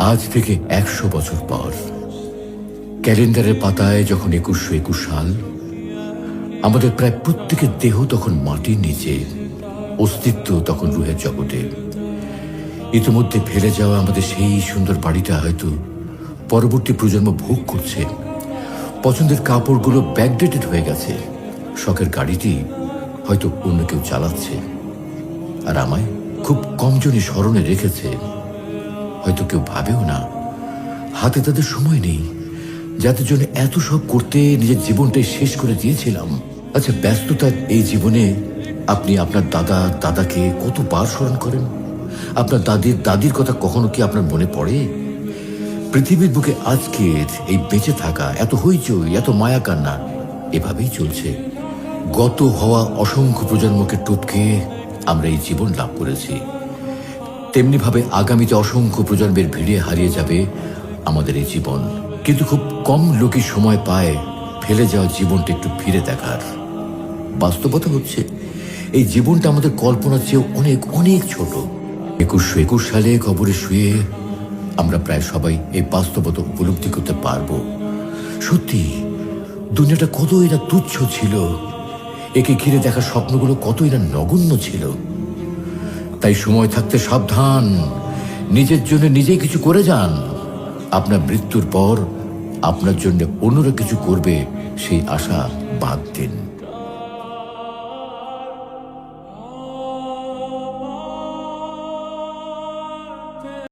আজ থেকে 100 বছর পর ক্যালেন্ডারের পাতায় যখন 2121 সাল, আমাদের প্রায় প্রত্যেকের দেহ তখন মাটির নিচে, অস্তিত্ব তখন রুহের জগতে। ইতিমধ্যে ফেলে যাওয়া আমাদের সেই সুন্দর বাড়িটা হয়তো পরবর্তী প্রজন্ম ভোগ করছে। পছন্দের কাপড়গুলো ব্যাকডেটেড হয়ে গেছে, শখের গাড়িটি হয়তো অন্য কেউ চালাচ্ছে, আর আমায় খুব কমজনই স্মরণে রেখেছে। হয়তো কেউ ভাবেও না হাতে তাদের সময় নেই, যাদের জন্য এত সব করতে নিজের জীবনটাই শেষ করে দিয়েছিলাম। আচ্ছা, ব্যস্ততার এই জীবনে আপনি আপনার দাদাকে কতবার স্মরণ করেন? আপনার দাদির কথা কখনো কি আপনার মনে পড়ে? পৃথিবীর বুকে আজকের এই বেঁচে থাকা, এত হইচই, এত মায়া কান্না এভাবেই চলছে। গত হওয়া অসংখ্য প্রজন্মকে টপকে আমরা এই জীবন লাভ করেছি। তেমনি ভাবে আগামীতে অসংখ্য প্রজন্মের ভিড়ে হারিয়ে যাবে আমাদের এই জীবন। কিন্তু খুব কম লোকই সময় পায় ফেলে যাওয়া জীবনটা একটু ফিরে দেখার। বাস্তবতা হচ্ছে এই জীবনটা আমাদের কল্পনার চেয়েও অনেক অনেক ছোট। 2121 সালে কবরে শুয়ে আমরা প্রায় সবাই এই বাস্তবতা উপলব্ধি করতে পারবো। সত্যি দুনিয়াটা কতই না তুচ্ছ ছিল, একে ঘিরে দেখা স্বপ্নগুলো কতই না নগণ্য ছিল। তাই সময় থাকতে সাবধান, নিজের জন্য নিজেই কিছু করে যান। আপনার মৃত্যুর পর আপনার জন্য অন্যরা কিছু করবে সেই আশা বাদ দিন।